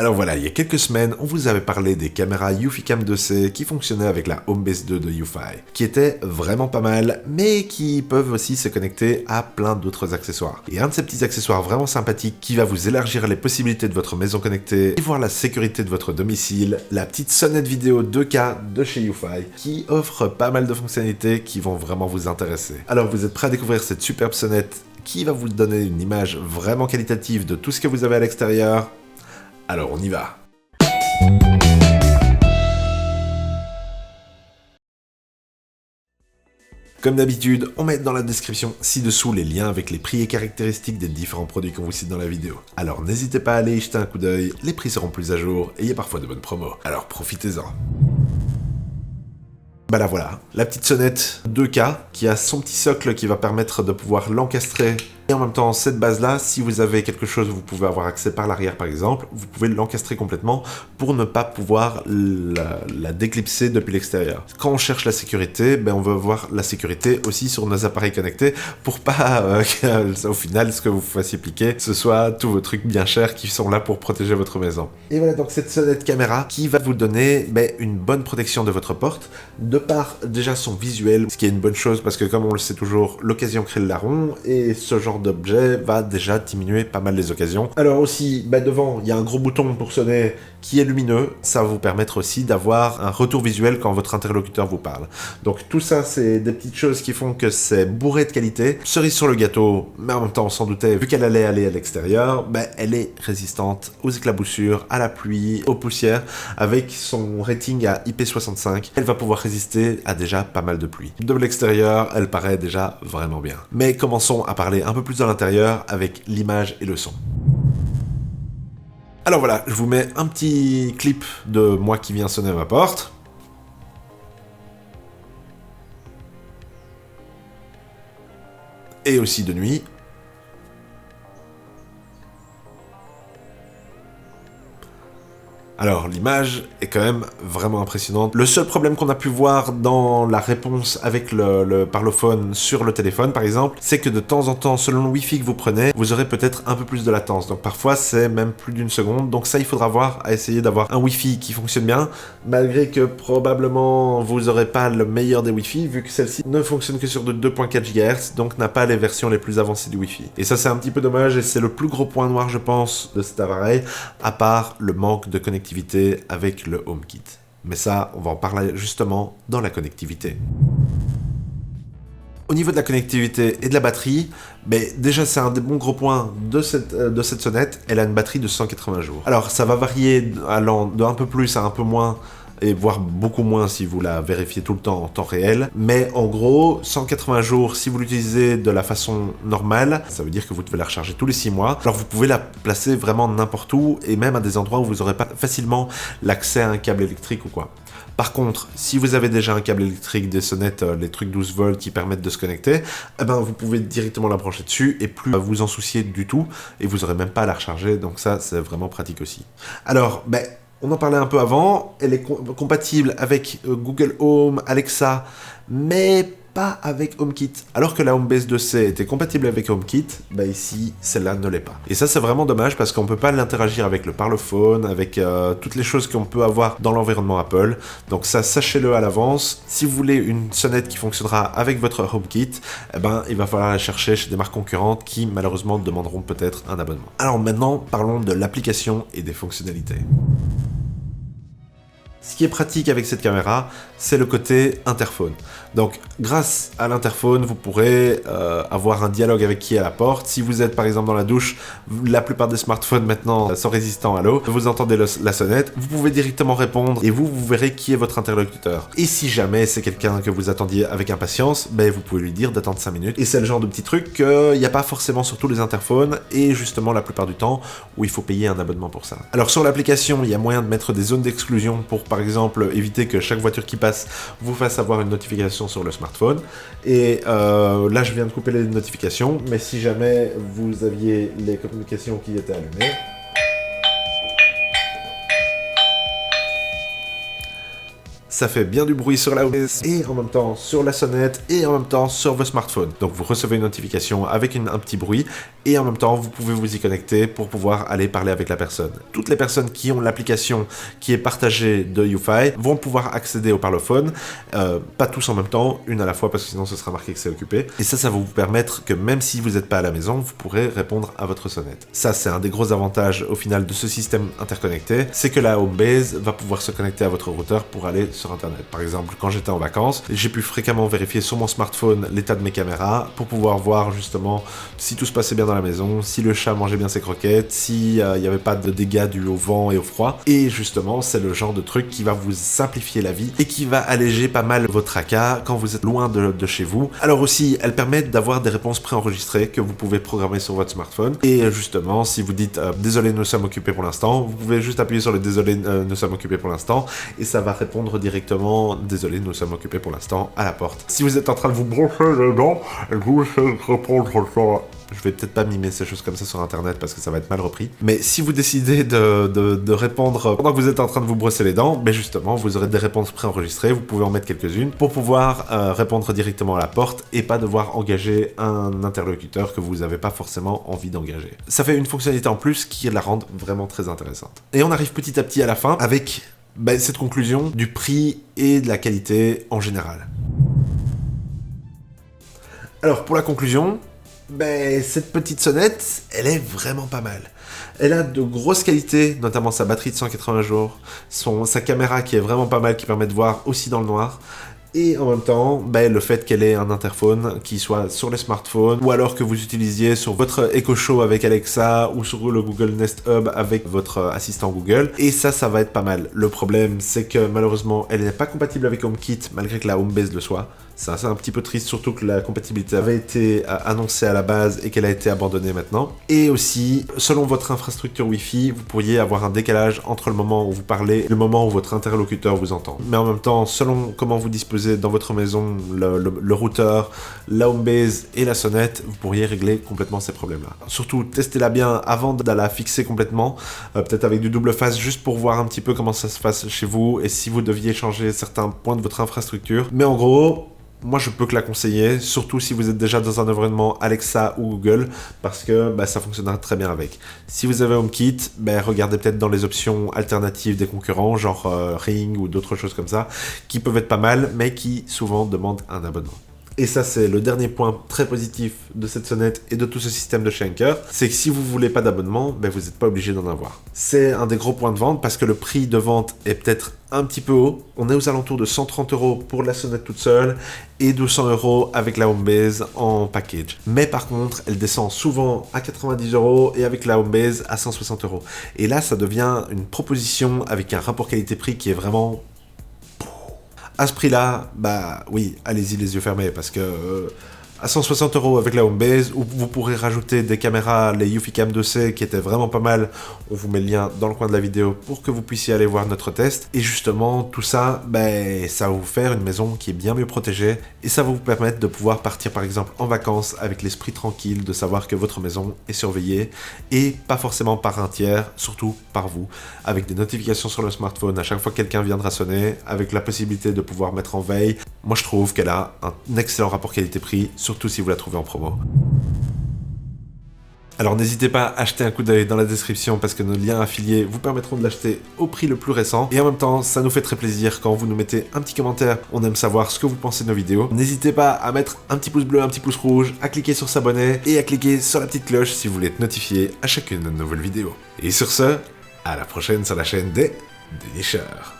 Alors voilà, il y a quelques semaines, on vous avait parlé des caméras Eufy Cam 2C qui fonctionnaient avec la Homebase 2 de Eufy, qui étaient vraiment pas mal, mais qui peuvent aussi se connecter à plein d'autres accessoires. Et un de ces petits accessoires vraiment sympathiques qui va vous élargir les possibilités de votre maison connectée et voir la sécurité de votre domicile, la petite sonnette vidéo 2K de chez Eufy, qui offre pas mal de fonctionnalités qui vont vraiment vous intéresser. Alors vous êtes prêts à découvrir cette superbe sonnette qui va vous donner une image vraiment qualitative de tout ce que vous avez à l'extérieur? Alors on y va. Comme d'habitude, on met dans la description ci-dessous les liens avec les prix et caractéristiques des différents produits qu'on vous cite dans la vidéo. Alors n'hésitez pas à aller y jeter un coup d'œil, les prix seront plus à jour et il y a parfois de bonnes promos. Alors profitez-en. Bah là voilà, la petite sonnette 2K qui a son petit socle qui va permettre de pouvoir l'encastrer. Et en même temps, cette base-là, si vous avez quelque chose, vous pouvez avoir accès par l'arrière par exemple, vous pouvez l'encastrer complètement pour ne pas pouvoir la déclipser depuis l'extérieur. Quand on cherche la sécurité, ben on veut voir la sécurité aussi sur nos appareils connectés pour pas au final, ce que vous fassiez piquer, ce soit tous vos trucs bien chers qui sont là pour protéger votre maison. Et voilà donc cette sonnette caméra qui va vous donner une bonne protection de votre porte, de par déjà son visuel, ce qui est une bonne chose parce que comme on le sait toujours, l'occasion crée le larron et ce genre d'objet va déjà diminuer pas mal les occasions. Alors aussi, devant, il y a un gros bouton pour sonner qui est lumineux. Ça va vous permettre aussi d'avoir un retour visuel quand votre interlocuteur vous parle. Donc tout ça, c'est des petites choses qui font que c'est bourré de qualité. Cerise sur le gâteau, mais en même temps, on s'en doutait, vu qu'elle allait aller à l'extérieur, elle est résistante aux éclaboussures, à la pluie, aux poussières. Avec son rating à IP65, elle va pouvoir résister à déjà pas mal de pluie. De l'extérieur, elle paraît déjà vraiment bien. Mais commençons à parler un peu plus de l'intérieur avec l'image et le son. Alors voilà, je vous mets un petit clip de moi qui vient sonner à ma porte. Et aussi de nuit. Alors, l'image est quand même vraiment impressionnante. Le seul problème qu'on a pu voir dans la réponse avec le parlophone sur le téléphone, par exemple, c'est que de temps en temps, selon le Wi-Fi que vous prenez, vous aurez peut-être un peu plus de latence. Donc parfois, c'est même plus d'une seconde. Donc ça, il faudra voir à essayer d'avoir un Wi-Fi qui fonctionne bien, malgré que probablement vous n'aurez pas le meilleur des Wi-Fi, vu que celle-ci ne fonctionne que sur de 2.4 GHz, donc n'a pas les versions les plus avancées du Wi-Fi. Et ça, c'est un petit peu dommage, et c'est le plus gros point noir, je pense, de cet appareil, à part le manque de connectivité avec le HomeKit. Mais ça, on va en parler justement dans la connectivité. Au niveau de la connectivité et de la batterie, déjà c'est un des bons gros points de cette sonnette, elle a une batterie de 180 jours. Alors ça va varier allant de un peu plus à un peu moins, et voire beaucoup moins si vous la vérifiez tout le temps en temps réel. Mais en gros, 180 jours, si vous l'utilisez de la façon normale, ça veut dire que vous devez la recharger tous les 6 mois. Alors vous pouvez la placer vraiment n'importe où, et même à des endroits où vous n'aurez pas facilement l'accès à un câble électrique ou quoi. Par contre, si vous avez déjà un câble électrique, des sonnettes, les trucs 12 volts qui permettent de se connecter, vous pouvez directement la brancher dessus et plus vous en soucier du tout, et vous n'aurez même pas à la recharger, donc ça c'est vraiment pratique aussi. Alors, on en parlait un peu avant, elle est compatible avec Google Home, Alexa, mais pas avec HomeKit. Alors que la Homebase 2C était compatible avec HomeKit, ici, celle-là ne l'est pas. Et ça, c'est vraiment dommage parce qu'on ne peut pas l'interagir avec le parlophone, avec toutes les choses qu'on peut avoir dans l'environnement Apple. Donc ça, sachez-le à l'avance. Si vous voulez une sonnette qui fonctionnera avec votre HomeKit, il va falloir la chercher chez des marques concurrentes qui, malheureusement, demanderont peut-être un abonnement. Alors maintenant, parlons de l'application et des fonctionnalités. Ce qui est pratique avec cette caméra, c'est le côté interphone. Donc, grâce à l'interphone, vous pourrez avoir un dialogue avec qui est à la porte. Si vous êtes par exemple dans la douche, la plupart des smartphones maintenant sont résistants à l'eau. Vous entendez la sonnette, vous pouvez directement répondre et vous verrez qui est votre interlocuteur. Et si jamais c'est quelqu'un que vous attendiez avec impatience, vous pouvez lui dire d'attendre 5 minutes. Et c'est le genre de petit truc qu'il n'y a pas forcément sur tous les interphones et justement la plupart du temps où il faut payer un abonnement pour ça. Alors sur l'application, il y a moyen de mettre des zones d'exclusion pour par exemple éviter que chaque voiture qui passe vous fasse avoir une notification sur le smartphone. Et là je viens de couper les notifications, mais si jamais vous aviez les communications qui étaient allumées, ça fait bien du bruit sur la OBS et en même temps sur la sonnette et en même temps sur vos smartphones. Donc vous recevez une notification avec un petit bruit et en même temps vous pouvez vous y connecter pour pouvoir aller parler avec la personne. Toutes les personnes qui ont l'application qui est partagée de UFi vont pouvoir accéder au parlophone, pas tous en même temps, une à la fois parce que sinon ce sera marqué que c'est occupé. Et ça va vous permettre que même si vous n'êtes pas à la maison, vous pourrez répondre à votre sonnette. Ça c'est un des gros avantages au final de ce système interconnecté, c'est que la Homebase va pouvoir se connecter à votre routeur pour aller sur internet. Par exemple, quand j'étais en vacances, j'ai pu fréquemment vérifier sur mon smartphone l'état de mes caméras pour pouvoir voir justement si tout se passait bien dans la maison, si le chat mangeait bien ses croquettes, s'il n'y avait pas de dégâts dus au vent et au froid. Et justement, c'est le genre de truc qui va vous simplifier la vie et qui va alléger pas mal votre tracas quand vous êtes loin de chez vous. Alors aussi, elle permet d'avoir des réponses préenregistrées que vous pouvez programmer sur votre smartphone. Et justement, si vous dites désolé, nous sommes occupés pour l'instant, vous pouvez juste appuyer sur le désolé, nous sommes occupés pour l'instant, et ça va répondre directement désolé, nous sommes occupés pour l'instant à la porte. Si vous êtes en train de vous brosser les dents, et que vous essayez de répondre sur... Je vais peut-être pas mimer ces choses comme ça sur internet parce que ça va être mal repris. Mais si vous décidez de répondre pendant que vous êtes en train de vous brosser les dents, ben justement, vous aurez des réponses préenregistrées, vous pouvez en mettre quelques-unes pour pouvoir répondre directement à la porte et pas devoir engager un interlocuteur que vous n'avez pas forcément envie d'engager. Ça fait une fonctionnalité en plus qui la rend vraiment très intéressante. Et on arrive petit à petit à la fin avec cette conclusion du prix et de la qualité en général. Alors pour la conclusion, cette petite sonnette, elle est vraiment pas mal. Elle a de grosses qualités, notamment sa batterie de 180 jours, sa caméra qui est vraiment pas mal, qui permet de voir aussi dans le noir, et en même temps, le fait qu'elle ait un interphone qui soit sur les smartphones, ou alors que vous utilisiez sur votre Echo Show avec Alexa, ou sur le Google Nest Hub avec votre assistant Google, et ça va être pas mal. Le problème, c'est que malheureusement, elle n'est pas compatible avec HomeKit, malgré que la Homebase le soit. C'est un petit peu triste, surtout que la compatibilité avait été annoncée à la base et qu'elle a été abandonnée maintenant. Et aussi, selon votre infrastructure Wi-Fi, vous pourriez avoir un décalage entre le moment où vous parlez et le moment où votre interlocuteur vous entend. Mais en même temps, selon comment vous disposez dans votre maison le routeur, la Homebase et la sonnette, vous pourriez régler complètement ces problèmes-là. Surtout, testez-la bien avant de la fixer complètement, peut-être avec du double face, juste pour voir un petit peu comment ça se passe chez vous et si vous deviez changer certains points de votre infrastructure. Mais en gros, moi je peux que la conseiller, surtout si vous êtes déjà dans un environnement Alexa ou Google, parce que ça fonctionnera très bien avec. Si vous avez HomeKit, regardez peut-être dans les options alternatives des concurrents, genre Ring ou d'autres choses comme ça, qui peuvent être pas mal, mais qui souvent demandent un abonnement. Et ça, c'est le dernier point très positif de cette sonnette et de tout ce système de chez Anker, c'est que si vous voulez pas d'abonnement, vous n'êtes pas obligé d'en avoir. C'est un des gros points de vente parce que le prix de vente est peut-être un petit peu haut. On est aux alentours de 130 € pour la sonnette toute seule et 200 € avec la Homebase en package. Mais par contre, elle descend souvent à 90 € et avec la Homebase à 160 €. Et là, ça devient une proposition avec un rapport qualité-prix qui est vraiment... À ce prix-là, oui, allez-y les yeux fermés, parce que à 160 € avec la Homebase, où vous pourrez rajouter des caméras, les Uficam 2C qui étaient vraiment pas mal. On vous met le lien dans le coin de la vidéo pour que vous puissiez aller voir notre test. Et justement, tout ça, ça va vous faire une maison qui est bien mieux protégée et ça va vous permettre de pouvoir partir par exemple en vacances avec l'esprit tranquille de savoir que votre maison est surveillée et pas forcément par un tiers, surtout par vous, avec des notifications sur le smartphone à chaque fois que quelqu'un viendra sonner, avec la possibilité de pouvoir mettre en veille. Moi, je trouve qu'elle a un excellent rapport qualité-prix, surtout si vous la trouvez en promo. Alors n'hésitez pas à jeter un coup d'œil dans la description parce que nos liens affiliés vous permettront de l'acheter au prix le plus récent. Et en même temps, ça nous fait très plaisir quand vous nous mettez un petit commentaire. On aime savoir ce que vous pensez de nos vidéos. N'hésitez pas à mettre un petit pouce bleu, un petit pouce rouge, à cliquer sur s'abonner et à cliquer sur la petite cloche si vous voulez être notifié à chacune de nos nouvelles vidéos. Et sur ce, à la prochaine sur la chaîne des Dénicheurs.